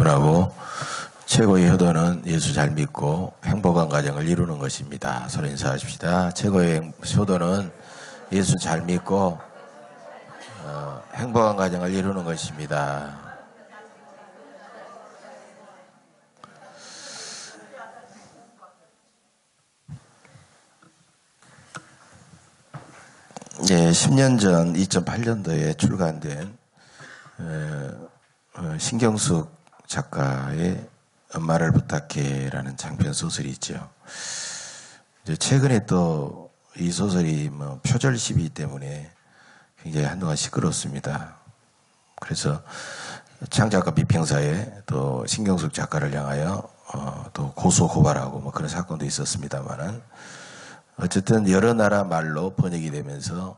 효도라고 최고의 효도는 예수 잘 믿고 행복한 가정을 이루는 것입니다. 서로 인사하십시다. 최고의 효도는 예수 잘 믿고 행복한 가정을 이루는 것입니다. 예, 10년 전 2008년도에 출간된 신경숙 작가의 엄마를 부탁해라는 장편 소설이 있죠. 이제 최근에 또 이 소설이 표절 시비 때문에 굉장히 한동안 시끄럽습니다. 그래서 창작가 비평사에 또 신경숙 작가를 향하여 또 고소 고발하고 그런 사건도 있었습니다만은 어쨌든 여러 나라 말로 번역이 되면서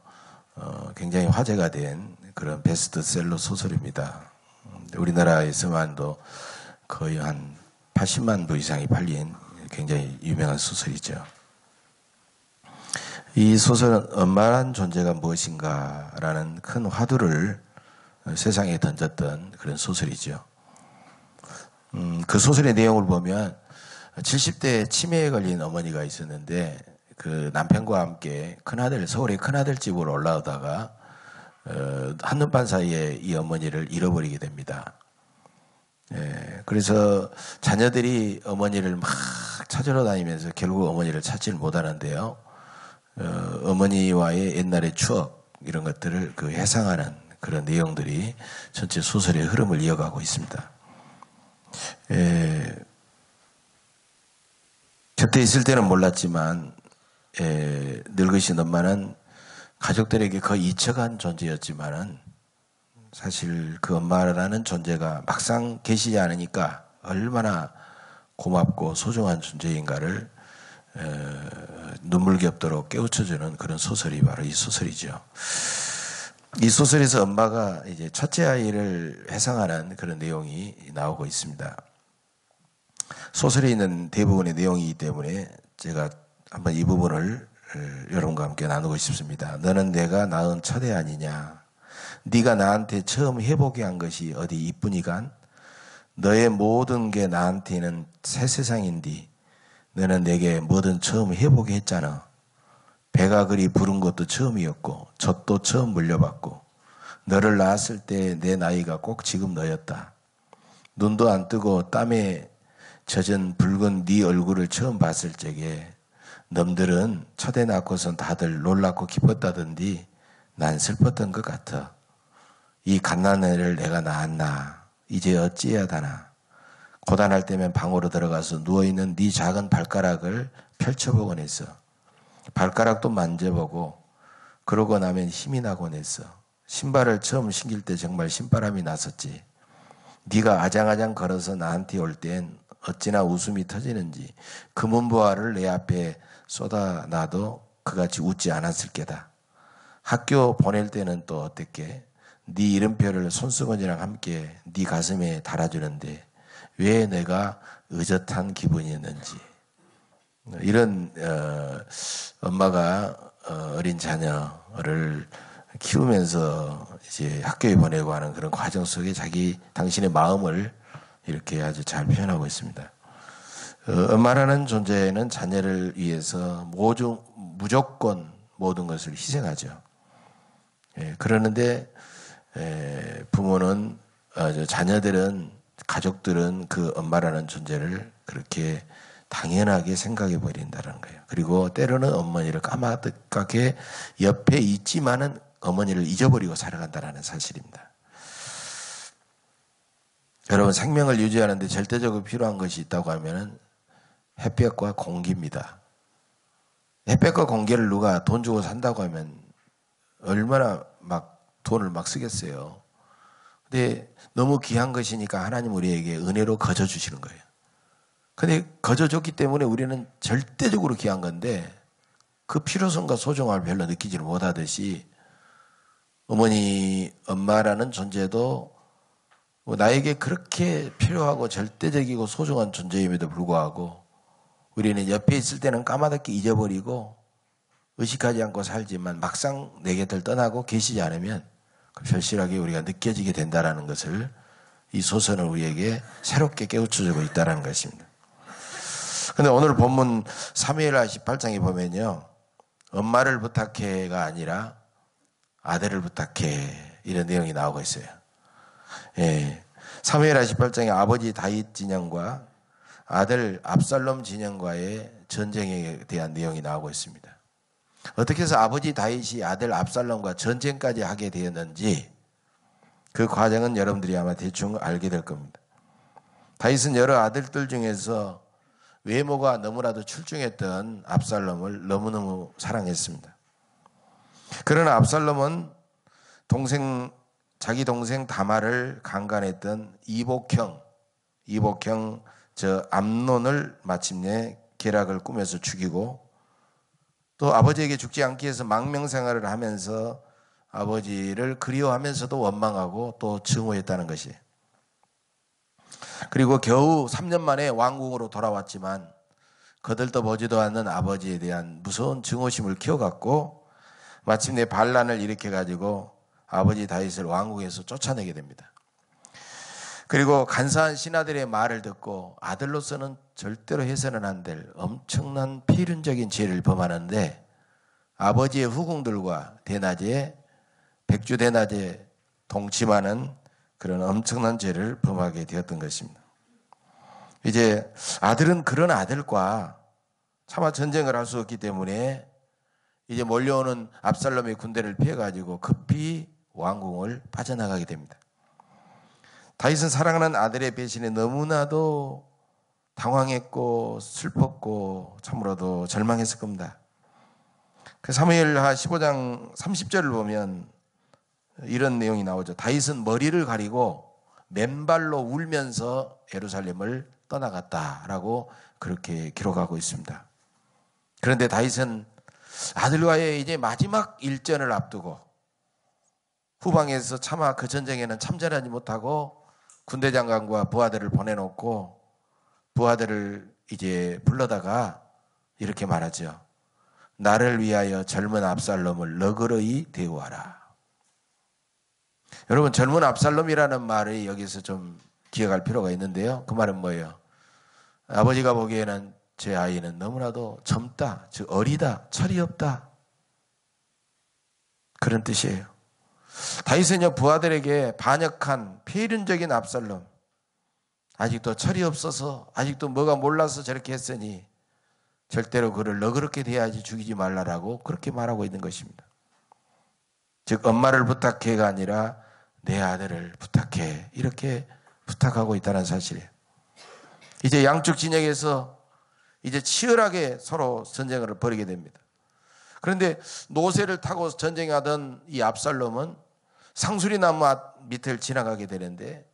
굉장히 화제가 된 그런 베스트셀러 소설입니다. 우리나라에서만도 거의 한 80만 부 이상이 팔린 굉장히 유명한 소설이죠. 이 소설은 엄마란 존재가 무엇인가라는 큰 화두를 세상에 던졌던 그런 소설이죠. 그 소설의 내용을 보면 70대 치매에 걸린 어머니가 있었는데 그 남편과 함께 서울의 큰아들 집으로 올라오다가 한눈판 사이에 이 어머니를 잃어버리게 됩니다. 예, 그래서 자녀들이 어머니를 막 찾으러 다니면서 결국 어머니를 찾지를 못하는데요. 어머니와의 옛날의 추억 이런 것들을 회상하는 그런 내용들이 전체 소설의 흐름을 이어가고 있습니다. 곁에 있을 때는 몰랐지만 늙으신 엄마는 가족들에게 거의 잊혀간 존재였지만은 사실 그 엄마라는 존재가 막상 계시지 않으니까 얼마나 고맙고 소중한 존재인가를 눈물겹도록 깨우쳐주는 그런 소설이 바로 이 소설이죠. 이 소설에서 엄마가 이제 첫째 아이를 회상하는 그런 내용이 나오고 있습니다. 소설에 있는 대부분의 내용이기 때문에 제가 한번 이 부분을 여러분과 함께 나누고 싶습니다. 너는 내가 낳은 첫애 아니냐? 네가 나한테 처음 해보게 한 것이 어디 이뿐이간? 너의 모든 게 나한테는 새 세상인디 너는 내게 뭐든 처음 해보게 했잖아. 배가 그리 부른 것도 처음이었고 젖도 처음 물려봤고 너를 낳았을 때 내 나이가 꼭 지금 너였다. 눈도 안 뜨고 땀에 젖은 붉은 네 얼굴을 처음 봤을 적에 놈들은 첫애 낳고선 다들 놀랍고 기뻤다던디 난 슬펐던 것 같아. 이 갓난애를 내가 낳았나 이제 어찌해야 하나. 고단할 때면 방으로 들어가서 누워있는 네 작은 발가락을 펼쳐보곤 했어. 발가락도 만져보고 그러고 나면 힘이 나곤 했어. 신발을 처음 신길 때 정말 신바람이 났었지. 네가 아장아장 걸어서 나한테 올 땐 어찌나 웃음이 터지는지 금은보화를 내 앞에 쏟아놔도 그같이 웃지 않았을 게다. 학교 보낼 때는 또 어땠게? 네 이름표를 손수건이랑 함께 네 가슴에 달아주는데 왜 내가 의젓한 기분이었는지. 이런 엄마가 어린 자녀를 키우면서 이제 학교에 보내고 하는 그런 과정 속에 당신의 마음을 이렇게 아주 잘 표현하고 있습니다. 엄마라는 존재는 자녀를 위해서 무조건 모든 것을 희생하죠. 그러는데 부모는 자녀들은 가족들은 그 엄마라는 존재를 그렇게 당연하게 생각해 버린다는 거예요. 그리고 때로는 어머니를 까마득하게 옆에 있지만은 어머니를 잊어버리고 살아간다는 사실입니다. 여러분 생명을 유지하는데 절대적으로 필요한 것이 있다고 하면은 햇볕과 공기입니다. 햇볕과 공기를 누가 돈 주고 산다고 하면 얼마나 돈을 쓰겠어요. 근데 너무 귀한 것이니까 하나님 우리에게 은혜로 거저 주시는 거예요. 근데 거저 줬기 때문에 우리는 절대적으로 귀한 건데 그 필요성과 소중함을 별로 느끼지를 못하듯이 엄마라는 존재도 나에게 그렇게 필요하고 절대적이고 소중한 존재임에도 불구하고 우리는 옆에 있을 때는 까마득히 잊어버리고 의식하지 않고 살지만 막상 내 곁을 떠나고 계시지 않으면 절실하게 우리가 느껴지게 된다는 것을 이 소설은 우리에게 새롭게 깨우쳐주고 있다는 것입니다. 그런데 오늘 본문 사무엘하 18장에 보면요, 엄마를 부탁해가 아니라 아들을 부탁해, 이런 내용이 나오고 있어요. 예. 사무엘하 18장에 아버지 다윗 진영과 아들 압살롬 진영과의 전쟁에 대한 내용이 나오고 있습니다. 어떻게 해서 아버지 다윗이 아들 압살롬과 전쟁까지 하게 되었는지 그 과정은 여러분들이 아마 대충 알게 될 겁니다. 다윗은 여러 아들들 중에서 외모가 너무나도 출중했던 압살롬을 너무너무 사랑했습니다. 그러나 압살롬은 자기 동생 다말을 강간했던 이복형 저 암논을 마침내 계략을 꾸며서 죽이고, 또 아버지에게 죽지 않기 위해서 망명생활을 하면서 아버지를 그리워하면서도 원망하고 또 증오했다는 것이. 그리고 겨우 3년 만에 왕궁으로 돌아왔지만 거들떠보지도 않는 아버지에 대한 무서운 증오심을 키워갖고 마침내 반란을 일으켜가지고 아버지 다윗을 왕궁에서 쫓아내게 됩니다. 그리고 간사한 신하들의 말을 듣고 아들로서는 절대로 해서는 안 될 엄청난 필연적인 죄를 범하는데, 아버지의 후궁들과 백주대낮에 동침하는 그런 엄청난 죄를 범하게 되었던 것입니다. 이제 아들은 그런 아들과 차마 전쟁을 할 수 없기 때문에 이제 몰려오는 압살롬의 군대를 피해가지고 급히 왕궁을 빠져나가게 됩니다. 다윗은 사랑하는 아들의 배신에 너무나도 당황했고 슬펐고 참으로도 절망했을 겁니다. 그 사무엘하 15장 30절을 보면 이런 내용이 나오죠. 다윗은 머리를 가리고 맨발로 울면서 예루살렘을 떠나갔다라고 그렇게 기록하고 있습니다. 그런데 다윗은 아들과의 이제 마지막 일전을 앞두고 후방에서 차마 그 전쟁에는 참전하지 못하고 군대 장관과 부하들을 보내놓고 부하들을 이제 불러다가 이렇게 말하죠. 나를 위하여 젊은 압살롬을 너그러이 대우하라. 여러분, 젊은 압살롬이라는 말이 여기서 좀 기억할 필요가 있는데요. 그 말은 뭐예요? 아버지가 보기에는 제 아이는 너무나도 젊다, 즉 어리다, 철이 없다, 그런 뜻이에요. 다윗은요, 부하들에게 반역한 폐륜적인 압살롬, 아직도 철이 없어서, 아직도 뭐가 몰라서 저렇게 했으니 절대로 그를 너그럽게 대하지 죽이지 말라라고 그렇게 말하고 있는 것입니다. 즉 엄마를 부탁해가 아니라 내 아들을 부탁해, 이렇게 부탁하고 있다는 사실이에요. 이제 양쪽 진영에서 이제 치열하게 서로 전쟁을 벌이게 됩니다. 그런데 노새를 타고 전쟁하던 이 압살롬은 상수리나무 밑을 지나가게 되는데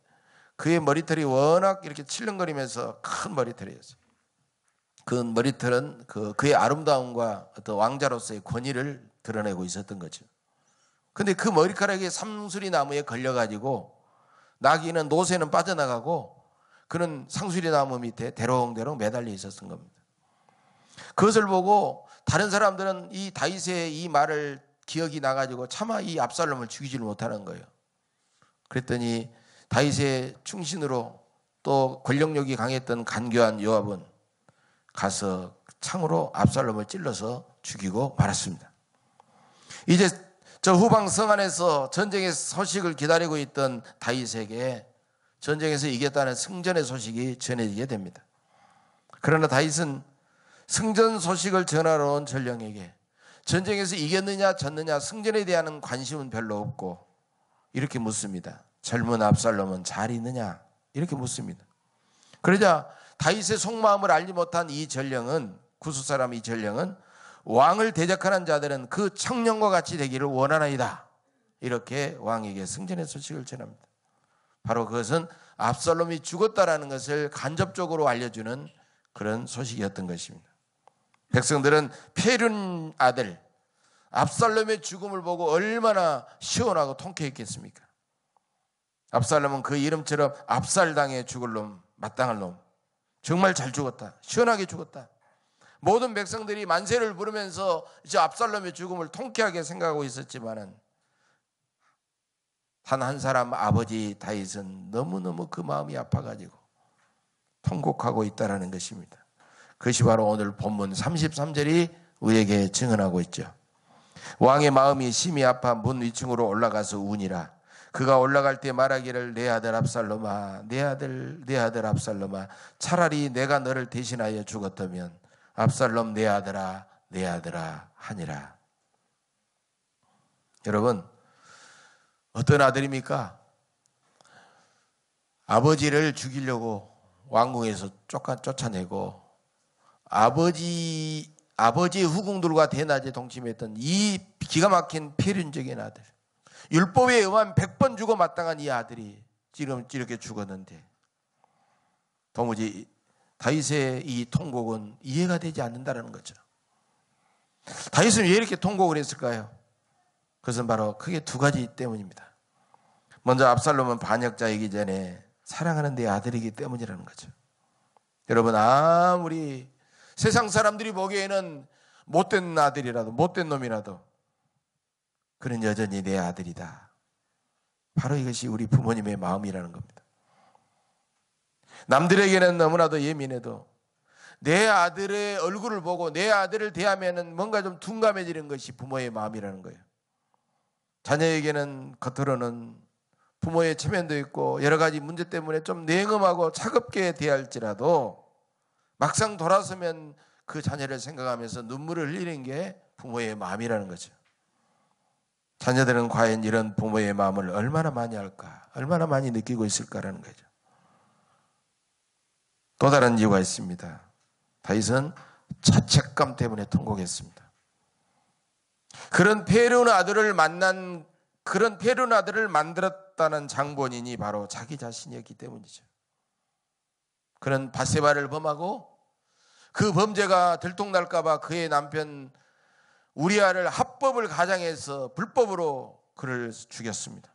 그의 머리털이 워낙 이렇게 칠렁거리면서 큰 머리털이었어요. 그 머리털은 그의 아름다움과 어떤 왕자로서의 권위를 드러내고 있었던 거죠. 그런데 그 머리카락이 상수리나무에 걸려가지고 나귀는 노새는 빠져나가고 그는 상수리나무 밑에 대롱대롱 매달려 있었던 겁니다. 그것을 보고 다른 사람들은 이 다윗의 이 말을 기억이 나가지고 차마 이 압살롬을 죽이지를 못하는 거예요. 그랬더니 다윗의 충신으로 또 권력력이 강했던 간교한 요압은 가서 창으로 압살롬을 찔러서 죽이고 말았습니다. 이제 저 후방 성 안에서 전쟁의 소식을 기다리고 있던 다윗에게 전쟁에서 이겼다는 승전의 소식이 전해지게 됩니다. 그러나 다윗은 승전 소식을 전하러 온 전령에게 전쟁에서 이겼느냐 졌느냐 승전에 대한 관심은 별로 없고 이렇게 묻습니다. 젊은 압살롬은 잘 있느냐? 이렇게 묻습니다. 그러자 다윗의 속마음을 알지 못한 이 전령은, 구스 사람 이 전령은 왕을 대적하는 자들은 그 청년과 같이 되기를 원하나이다, 이렇게 왕에게 승전의 소식을 전합니다. 바로 그것은 압살롬이 죽었다라는 것을 간접적으로 알려주는 그런 소식이었던 것입니다. 백성들은 폐륜 아들 압살롬의 죽음을 보고 얼마나 시원하고 통쾌했겠습니까? 압살롬은 그 이름처럼 압살당해 죽을 놈, 마땅할 놈, 정말 잘 죽었다, 시원하게 죽었다. 모든 백성들이 만세를 부르면서 이제 압살롬의 죽음을 통쾌하게 생각하고 있었지만은 단 한 사람 아버지 다윗은 너무너무 그 마음이 아파가지고 통곡하고 있다는 것입니다. 그것이 바로 오늘 본문 33절이 우리에게 증언하고 있죠. 왕의 마음이 심히 아파 문 위층으로 올라가서 우니라. 그가 올라갈 때 말하기를 내 아들 압살롬아, 내 아들 압살롬아, 차라리 내가 너를 대신하여 죽었다면 압살롬 내 아들아 하니라. 여러분, 어떤 아들입니까? 아버지를 죽이려고 왕궁에서 쫓아내고 아버지의 후궁들과 대낮에 동침했던 이 기가 막힌 필연적인 아들, 율법에 의하면 100번 죽어 마땅한 이 아들이 지금 이렇게 죽었는데 도무지 다윗의 이 통곡은 이해가 되지 않는다는 거죠. 다윗은 왜 이렇게 통곡을 했을까요? 그것은 바로 크게 두 가지 때문입니다. 먼저 압살롬은 반역자이기 전에 사랑하는 내 아들이기 때문이라는 거죠. 여러분, 아무리 세상 사람들이 보기에는 못된 아들이라도, 못된 놈이라도 그는 여전히 내 아들이다. 바로 이것이 우리 부모님의 마음이라는 겁니다. 남들에게는 너무나도 예민해도 내 아들의 얼굴을 보고 내 아들을 대하면 뭔가 좀 둔감해지는 것이 부모의 마음이라는 거예요. 자녀에게는 겉으로는 부모의 체면도 있고 여러 가지 문제 때문에 좀 냉엄하고 차갑게 대할지라도 막상 돌아서면 그 자녀를 생각하면서 눈물을 흘리는 게 부모의 마음이라는 거죠. 자녀들은 과연 이런 부모의 마음을 얼마나 많이 알까, 얼마나 많이 느끼고 있을까라는 거죠. 또 다른 이유가 있습니다. 다윗은 자책감 때문에 통곡했습니다. 그런 패륜 아들을 만들었다는 장본인이 바로 자기 자신이었기 때문이죠. 그는 밧세바를 범하고 그 범죄가 들통날까 봐 그의 남편 우리아를 합법을 가장해서 불법으로 그를 죽였습니다.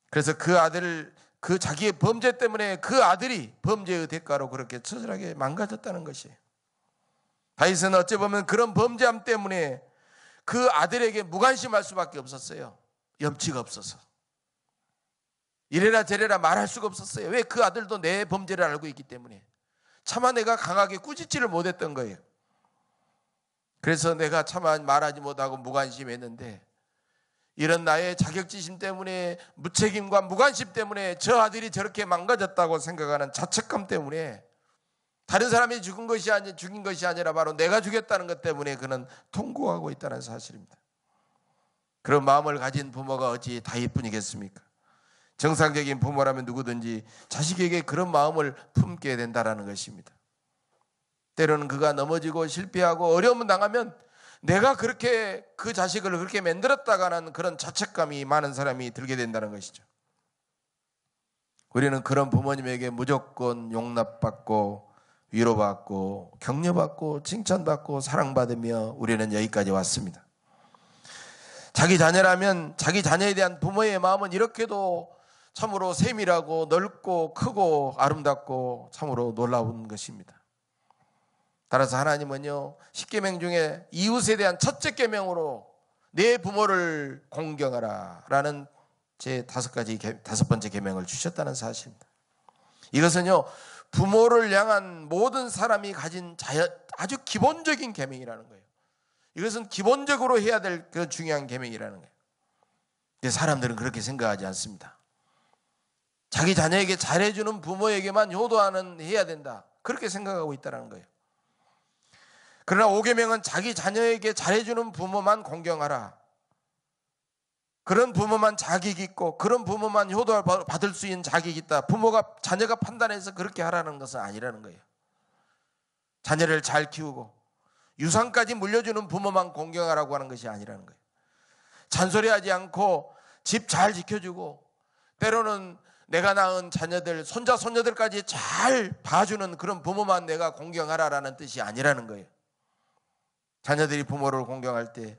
그래서 그 자기의 범죄 때문에 그 아들이 범죄의 대가로 그렇게 처절하게 망가졌다는 것이에요. 다윗은 어찌 보면 그런 범죄함 때문에 그 아들에게 무관심할 수밖에 없었어요. 염치가 없어서. 이래라 저래라 말할 수가 없었어요. 왜? 그 아들도 내 범죄를 알고 있기 때문에. 차마 내가 강하게 꾸짖지를 못했던 거예요. 그래서 내가 차마 말하지 못하고 무관심했는데 이런 나의 자격지심 때문에, 무책임과 무관심 때문에 저 아들이 저렇게 망가졌다고 생각하는 자책감 때문에, 다른 사람이 죽인 것이 아니라 바로 내가 죽였다는 것 때문에 그는 통곡하고 있다는 사실입니다. 그런 마음을 가진 부모가 어찌 다윗뿐이겠습니까? 정상적인 부모라면 누구든지 자식에게 그런 마음을 품게 된다는 것입니다. 때로는 그가 넘어지고 실패하고 어려움을 당하면 내가 그렇게 그 자식을 그렇게 만들었다가는 그런 자책감이 많은 사람이 들게 된다는 것이죠. 우리는 그런 부모님에게 무조건 용납받고 위로받고 격려받고 칭찬받고 사랑받으며 우리는 여기까지 왔습니다. 자기 자녀라면 자기 자녀에 대한 부모의 마음은 이렇게도 참으로 세밀하고 넓고 크고 아름답고 참으로 놀라운 것입니다. 따라서 하나님은요, 10계명 중에 이웃에 대한 첫째 계명으로 내 부모를 공경하라 라는 제 다섯 번째 계명을 주셨다는 사실입니다. 이것은요, 부모를 향한 모든 사람이 가진 아주 기본적인 계명이라는 거예요. 이것은 기본적으로 해야 될 그 중요한 계명이라는 거예요. 근데 사람들은 그렇게 생각하지 않습니다. 자기 자녀에게 잘해주는 부모에게만 해야 된다, 그렇게 생각하고 있다는 거예요. 그러나 5계명은 자기 자녀에게 잘해주는 부모만 공경하라, 그런 부모만 자격 있고 그런 부모만 효도를 받을 수 있는 자격이 있다, 자녀가 판단해서 그렇게 하라는 것은 아니라는 거예요. 자녀를 잘 키우고 유산까지 물려주는 부모만 공경하라고 하는 것이 아니라는 거예요. 잔소리하지 않고 집 잘 지켜주고 때로는 내가 낳은 자녀들, 손자 손녀들까지 잘 봐주는 그런 부모만 내가 공경하라라는 뜻이 아니라는 거예요. 자녀들이 부모를 공경할 때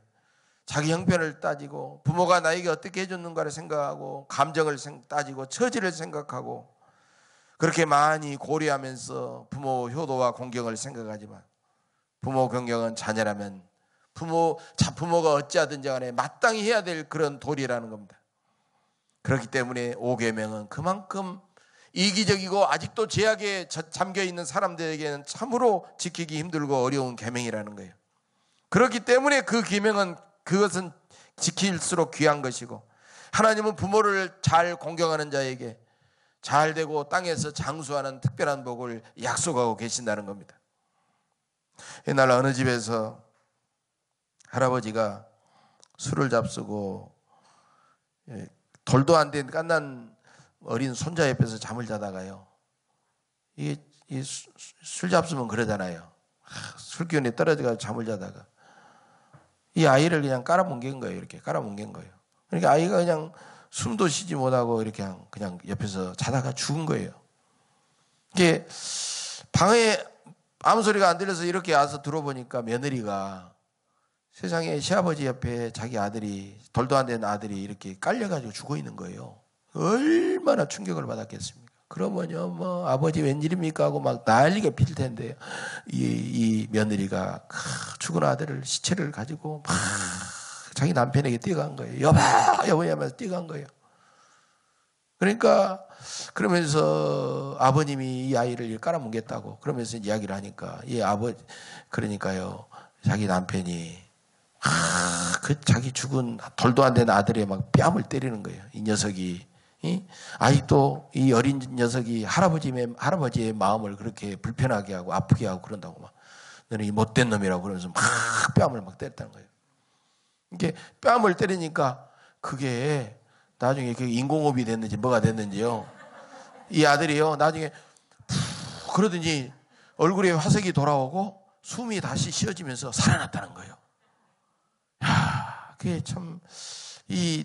자기 형편을 따지고 부모가 나에게 어떻게 해줬는가를 생각하고 감정을 따지고 처지를 생각하고 그렇게 많이 고려하면서 부모 효도와 공경을 생각하지만, 부모 공경은 자녀라면 부모가 어찌하든지 간에 마땅히 해야 될 그런 도리라는 겁니다. 그렇기 때문에 5계명은 그만큼 이기적이고 아직도 제약에 잠겨있는 사람들에게는 참으로 지키기 힘들고 어려운 계명이라는 거예요. 그렇기 때문에 그 계명은 그것은 지킬수록 귀한 것이고, 하나님은 부모를 잘 공경하는 자에게 잘 되고 땅에서 장수하는 특별한 복을 약속하고 계신다는 겁니다. 옛날 어느 집에서 할아버지가 술을 잡수고 돌도 안 된 갓난 어린 손자 옆에서 잠을 자다가요, 술 잡수면 그러잖아요. 술 기운이 떨어져서 잠을 자다가 이 아이를 그냥 깔아뭉갠 거예요. 이렇게 깔아뭉갠 거예요. 그러니까 아이가 그냥 숨도 쉬지 못하고 이렇게 그냥 옆에서 자다가 죽은 거예요. 이게 방에 아무 소리가 안 들려서 이렇게 와서 들어보니까 며느리가 세상에 시아버지 옆에 자기 아들이, 돌도 안 된 아들이 이렇게 깔려가지고 죽어 있는 거예요. 얼마나 충격을 받았겠습니까? 그러면요, 뭐 아버지 웬일입니까 하고 막 난리가 필 텐데, 이 며느리가 죽은 아들을 시체를 가지고 막 자기 남편에게 뛰어간 거예요. 여보 하면서 뛰어간 거예요. 그러니까 그러면서 아버님이 이 아이를 깔아뭉갰다고 그러면서 이야기를 하니까 그러니까요, 자기 남편이 그 자기 죽은 돌도 안 된 아들의 막 뺨을 때리는 거예요. 이 녀석이 아직도 이 어린 녀석이 할아버지의 마음을 그렇게 불편하게 하고 아프게 하고 그런다고 막, 너는 이 못된 놈이라고 그러면서 막 뺨을 막 때렸다는 거예요. 이게 뺨을 때리니까 그게 나중에 그 인공호흡이 됐는지 뭐가 됐는지요, 이 아들이요 나중에 그러더니 얼굴에 화색이 돌아오고 숨이 다시 쉬어지면서 살아났다는 거예요. 그게 참 이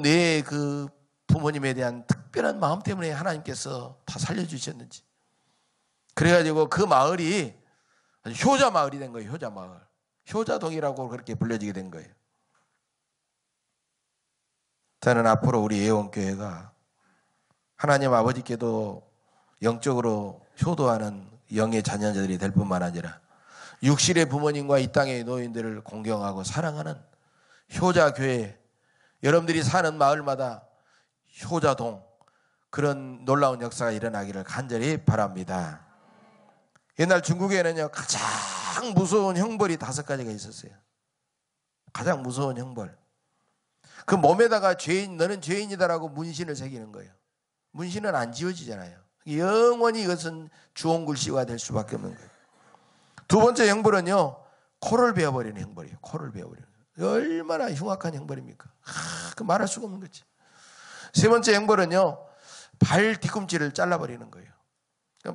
내 그 부모님에 대한 특별한 마음 때문에 하나님께서 다 살려주셨는지, 그래가지고 그 마을이 효자 마을이 된 거예요. 효자 마을, 효자동이라고 그렇게 불려지게 된 거예요. 저는 앞으로 우리 예원교회가 하나님 아버지께도 영적으로 효도하는 영의 자녀들이 될 뿐만 아니라 육실의 부모님과 이 땅의 노인들을 공경하고 사랑하는 효자교회, 여러분들이 사는 마을마다 효자동, 그런 놀라운 역사가 일어나기를 간절히 바랍니다. 옛날 중국에는요, 가장 무서운 형벌이 5가지가 있었어요. 가장 무서운 형벌. 그 몸에다가 너는 죄인이다라고 문신을 새기는 거예요. 문신은 안 지워지잖아요. 영원히 이것은 주홍글씨가 될 수밖에 없는 거예요. 두 번째 형벌은요, 코를 베어버리는 형벌이에요. 코를 베어버리는 거예요. 얼마나 흉악한 형벌입니까? 그 말할 수가 없는 거지. 세 번째 형벌은요, 발 뒤꿈치를 잘라버리는 거예요.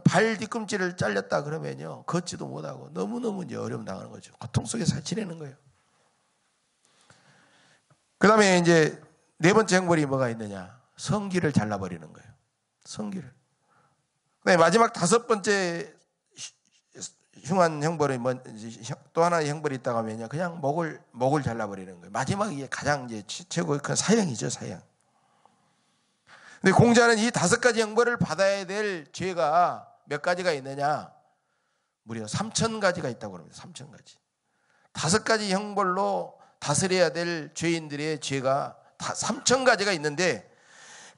발 뒤꿈치를 잘렸다 그러면요, 걷지도 못하고 너무너무 이제 어려움 당하는 거죠. 고통 속에서 지내는 거예요. 그 다음에 이제 네 번째 형벌이 뭐가 있느냐? 성기를 잘라버리는 거예요. 성기를. 네, 마지막 5번째 흉한 형벌이 또 하나의 형벌이 있다고 하면요, 그냥 목을 잘라버리는 거예요. 마지막 이게 가장 이제 최고의 큰 사형이죠, 사형. 근데 공자는 이 5가지 형벌을 받아야 될 죄가 몇 가지가 있느냐? 무려 3,000가지가 있다고 합니다. 3,000가지. 5가지 형벌로 다스려야 될 죄인들의 죄가 다 3,000가지가 있는데,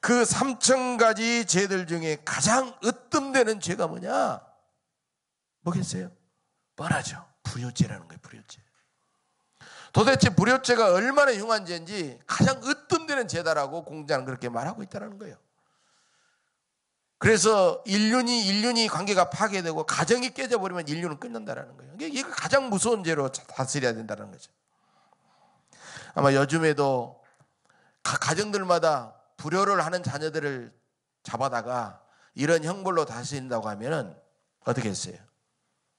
그 3,000가지 죄들 중에 가장 으뜸되는 죄가 뭐냐? 뭐겠어요? 뻔하죠. 불효죄라는 거예요. 불효죄. 도대체 불효죄가 얼마나 흉한 죄인지 가장 으뜸되는 죄다라고 공자는 그렇게 말하고 있다는 거예요. 그래서 인륜이 관계가 파괴되고 가정이 깨져버리면 인륜은 끝난다는 거예요. 이게 가장 무서운 죄로 다스려야 된다는 거죠. 아마 요즘에도 각 가정들마다 불효를 하는 자녀들을 잡아다가 이런 형벌로 다스린다고 하면은 어떻게 했어요?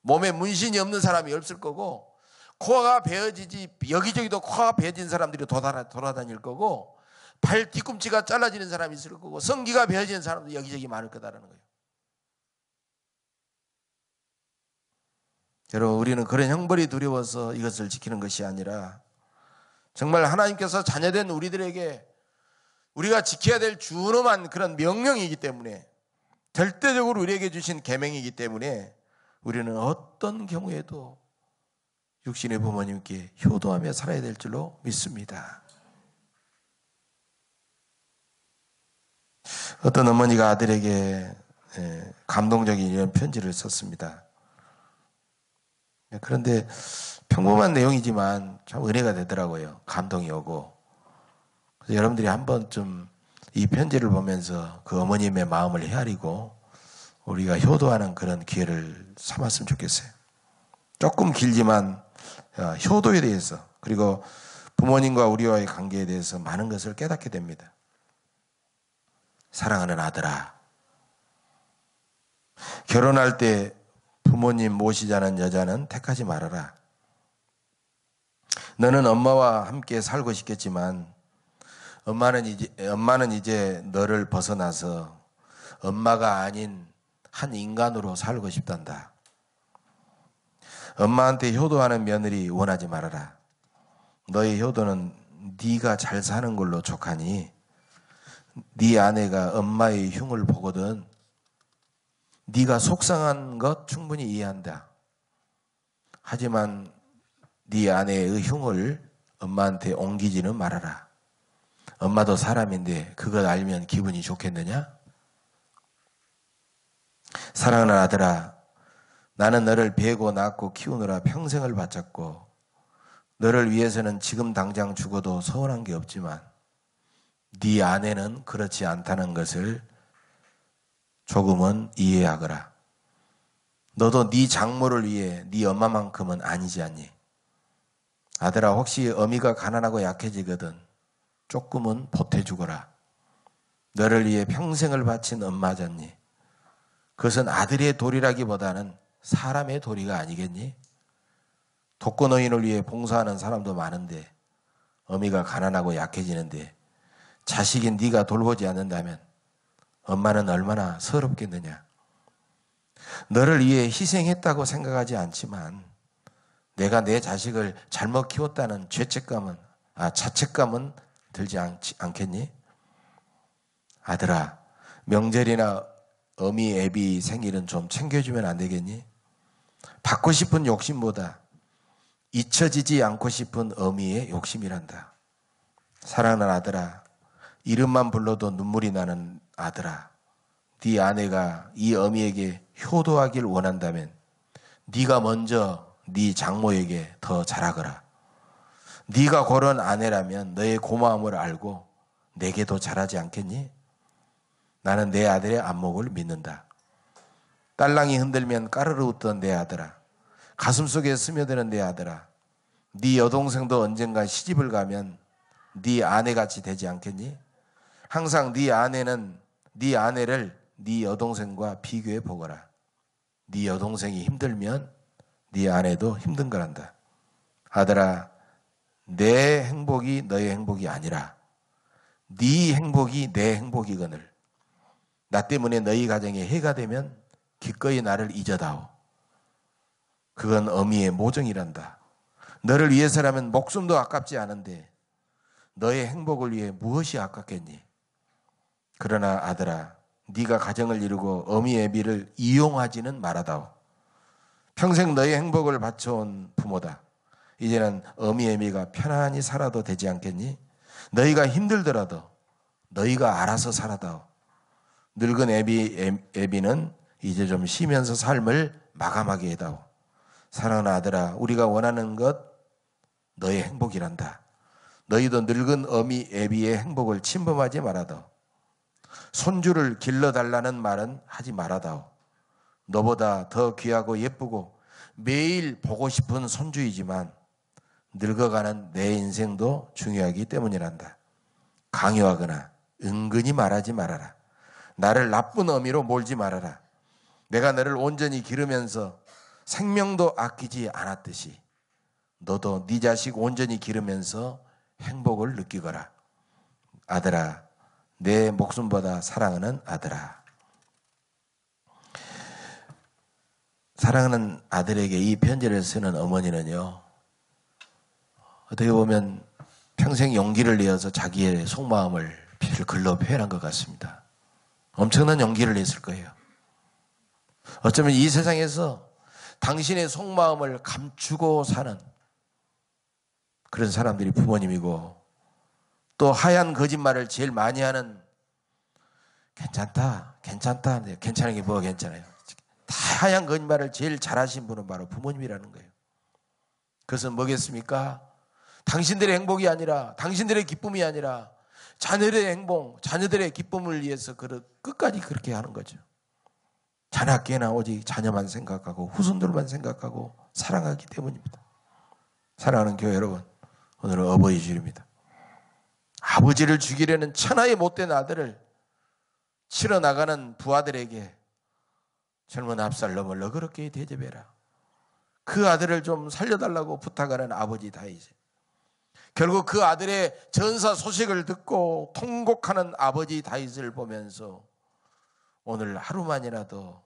몸에 문신이 없는 사람이 없을 거고, 코가 베어지지, 여기저기도 코가 베어진 사람들이 돌아다닐 거고, 발 뒤꿈치가 잘라지는 사람이 있을 거고, 성기가 베어지는 사람도 여기저기 많을 거다라는 거예요. 여러분, 우리는 그런 형벌이 두려워서 이것을 지키는 것이 아니라, 정말 하나님께서 자녀된 우리들에게 우리가 지켜야 될 준엄한 그런 명령이기 때문에, 절대적으로 우리에게 주신 계명이기 때문에 우리는 어떤 경우에도 육신의 부모님께 효도하며 살아야 될 줄로 믿습니다. 어떤 어머니가 아들에게 감동적인 이런 편지를 썼습니다. 그런데 평범한 내용이지만 참 은혜가 되더라고요. 감동이 오고. 그래서 여러분들이 한 번쯤 이 편지를 보면서 그 어머님의 마음을 헤아리고 우리가 효도하는 그런 기회를 삼았으면 좋겠어요. 조금 길지만 효도에 대해서 그리고 부모님과 우리와의 관계에 대해서 많은 것을 깨닫게 됩니다. 사랑하는 아들아, 결혼할 때 부모님 모시자는 여자는 택하지 말아라. 너는 엄마와 함께 살고 싶겠지만 엄마는 이제 너를 벗어나서 엄마가 아닌 한 인간으로 살고 싶단다. 엄마한테 효도하는 며느리 원하지 말아라. 너의 효도는 네가 잘 사는 걸로 족하니 네 아내가 엄마의 흉을 보거든 네가 속상한 것 충분히 이해한다. 하지만 네 아내의 흉을 엄마한테 옮기지는 말아라. 엄마도 사람인데 그걸 알면 기분이 좋겠느냐? 사랑하는 아들아, 나는 너를 베고 낳고 키우느라 평생을 바쳤고 너를 위해서는 지금 당장 죽어도 서운한 게 없지만 네 아내는 그렇지 않다는 것을 조금은 이해하거라. 너도 네 장모를 위해 네 엄마만큼은 아니지 않니? 아들아, 혹시 어미가 가난하고 약해지거든 조금은 보태주거라. 너를 위해 평생을 바친 엄마잖니. 그것은 아들의 도리라기보다는 사람의 도리가 아니겠니? 독거노인을 위해 봉사하는 사람도 많은데 어미가 가난하고 약해지는데 자식인 네가 돌보지 않는다면 엄마는 얼마나 서럽겠느냐. 너를 위해 희생했다고 생각하지 않지만 내가 내 자식을 잘못 키웠다는 자책감은 들지 않겠니? 아들아, 명절이나 어미 애비 생일은 좀 챙겨주면 안 되겠니? 받고 싶은 욕심보다 잊혀지지 않고 싶은 어미의 욕심이란다. 사랑하는 아들아, 이름만 불러도 눈물이 나는 아들아, 네 아내가 이 어미에게 효도하길 원한다면 네가 먼저 네 장모에게 더 잘하거라. 네가 고른 아내라면 너의 고마움을 알고 내게도 잘하지 않겠니? 나는 내 아들의 안목을 믿는다. 딸랑이 흔들면 까르르 웃던 내 아들아, 가슴속에 스며드는 내 아들아, 네 여동생도 언젠가 시집을 가면 네 아내같이 되지 않겠니? 항상 네 아내를 네 여동생과 비교해 보거라. 네 여동생이 힘들면 네 아내도 힘든 거란다. 아들아, 내 행복이 너의 행복이 아니라 네 행복이 내 행복이거늘 나 때문에 너희 가정에 해가 되면 기꺼이 나를 잊어다오. 그건 어미의 모정이란다. 너를 위해서라면 목숨도 아깝지 않은데 너의 행복을 위해 무엇이 아깝겠니? 그러나 아들아, 네가 가정을 이루고 어미 애비를 이용하지는 말아다오. 평생 너의 행복을 바쳐온 부모다. 이제는 어미 애비가 편안히 살아도 되지 않겠니? 너희가 힘들더라도 너희가 알아서 살아다오. 늙은 애비는 이제 좀 쉬면서 삶을 마감하게 해다오. 사랑하는 아들아, 우리가 원하는 것 너의 행복이란다. 너희도 늙은 어미 애비의 행복을 침범하지 말아다오. 손주를 길러달라는 말은 하지 말아다오. 너보다 더 귀하고 예쁘고 매일 보고 싶은 손주이지만 늙어가는 내 인생도 중요하기 때문이란다. 강요하거나 은근히 말하지 말아라. 나를 나쁜 어미로 몰지 말아라. 내가 너를 온전히 기르면서 생명도 아끼지 않았듯이 너도 네 자식 온전히 기르면서 행복을 느끼거라. 아들아, 내 목숨보다 사랑하는 아들아. 사랑하는 아들에게 이 편지를 쓰는 어머니는요, 어떻게 보면 평생 용기를 내어서 자기의 속마음을 글로 표현한 것 같습니다. 엄청난 용기를 냈을 거예요. 어쩌면 이 세상에서 당신의 속마음을 감추고 사는 그런 사람들이 부모님이고 또 하얀 거짓말을 제일 많이 하는 괜찮다. 괜찮은 게 뭐가 괜찮아요? 다양한 거짓말을 제일 잘하신 분은 바로 부모님이라는 거예요. 그것은 뭐겠습니까? 당신들의 행복이 아니라, 당신들의 기쁨이 아니라 자녀들의 행복, 자녀들의 기쁨을 위해서 끝까지 그렇게 하는 거죠. 자나깨나 오직 자녀만 생각하고 후손들만 생각하고 사랑하기 때문입니다. 사랑하는 교회 여러분, 오늘은 어버이 주일입니다. 아버지를 죽이려는 천하의 못된 아들을 치러 나가는 부하들에게 젊은 압살롬을 너그럽게 대접해라. 그 아들을 좀 살려달라고 부탁하는 아버지 다윗. 결국 그 아들의 전사 소식을 듣고 통곡하는 아버지 다윗을 보면서 오늘 하루만이라도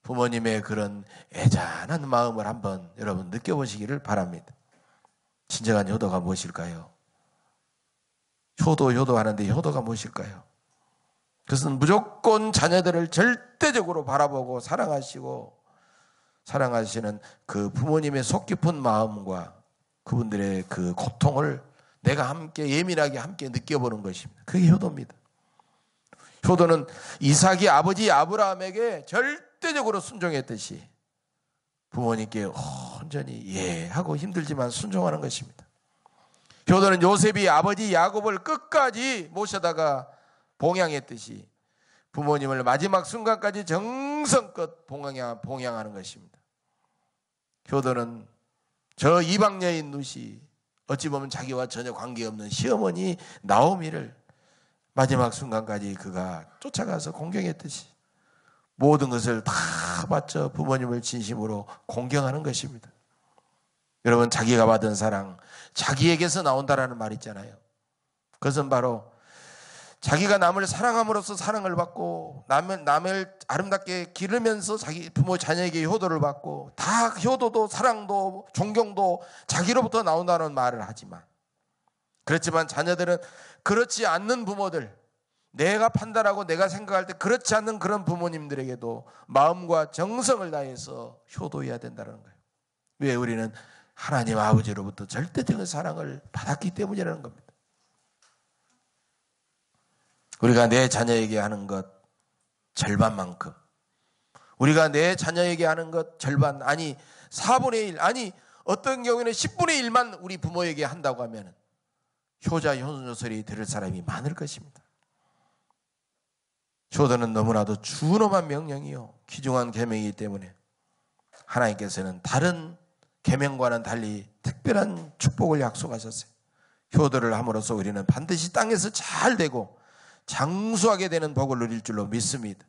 부모님의 그런 애잔한 마음을 한번 여러분 느껴보시기를 바랍니다. 진정한 효도가 무엇일까요? 효도하는데 효도가 무엇일까요? 그것은 무조건 자녀들을 절대적으로 바라보고 사랑하시는 그 부모님의 속 깊은 마음과 그분들의 그 고통을 내가 함께 예민하게 함께 느껴보는 것입니다. 그게 효도입니다. 효도는 이삭이 아버지 아브라함에게 절대적으로 순종했듯이 부모님께 온전히 하고 힘들지만 순종하는 것입니다. 효도는 요셉이 아버지 야곱을 끝까지 모셔다가 봉양했듯이 부모님을 마지막 순간까지 정성껏 봉양하는 것입니다. 효도는 저 이방 여인 룻이 어찌 보면 자기와 전혀 관계없는 시어머니 나오미를 마지막 순간까지 그가 쫓아가서 공경했듯이 모든 것을 다 바쳐 부모님을 진심으로 공경하는 것입니다. 여러분, 자기가 받은 사랑, 자기에게서 나온다라는 말 있잖아요. 그것은 바로 자기가 남을 사랑함으로써 사랑을 받고 남을 아름답게 기르면서 자기 부모 자녀에게 효도를 받고 다 효도도 사랑도 존경도 자기로부터 나온다는 말을 하지만 그렇지만 자녀들은 그렇지 않는 부모들, 내가 판단하고 내가 생각할 때 그렇지 않는 그런 부모님들에게도 마음과 정성을 다해서 효도해야 된다는 거예요. 왜? 우리는 하나님 아버지로부터 절대적인 사랑을 받았기 때문이라는 겁니다. 우리가 내 자녀에게 하는 것 절반만큼, 우리가 내 자녀에게 하는 것 절반, 아니 4분의 1, 아니 어떤 경우에는 10분의 1만 우리 부모에게 한다고 하면 효자 효도 소리 들을 사람이 많을 것입니다. 효도는 너무나도 준엄한 명령이요 귀중한 계명이기 때문에 하나님께서는 다른 계명과는 달리 특별한 축복을 약속하셨어요. 효도를 함으로써 우리는 반드시 땅에서 잘 되고 장수하게 되는 복을 누릴 줄로 믿습니다.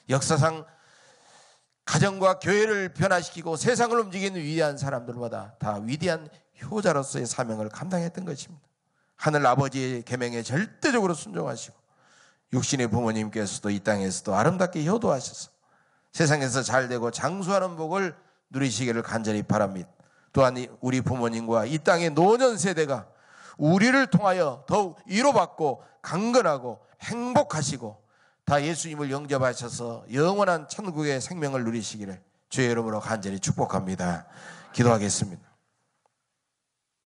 역사상 가정과 교회를 변화시키고 세상을 움직이는 위대한 사람들보다 다 위대한 효자로서의 사명을 감당했던 것입니다. 하늘 아버지의 계명에 절대적으로 순종하시고 육신의 부모님께서도 이 땅에서도 아름답게 효도하셔서 세상에서 잘되고 장수하는 복을 누리시기를 간절히 바랍니다. 또한 우리 부모님과 이 땅의 노년 세대가 우리를 통하여 더욱 위로받고 강건하고 행복하시고 다 예수님을 영접하셔서 영원한 천국의 생명을 누리시기를 주의 이름으로 간절히 축복합니다. 기도하겠습니다.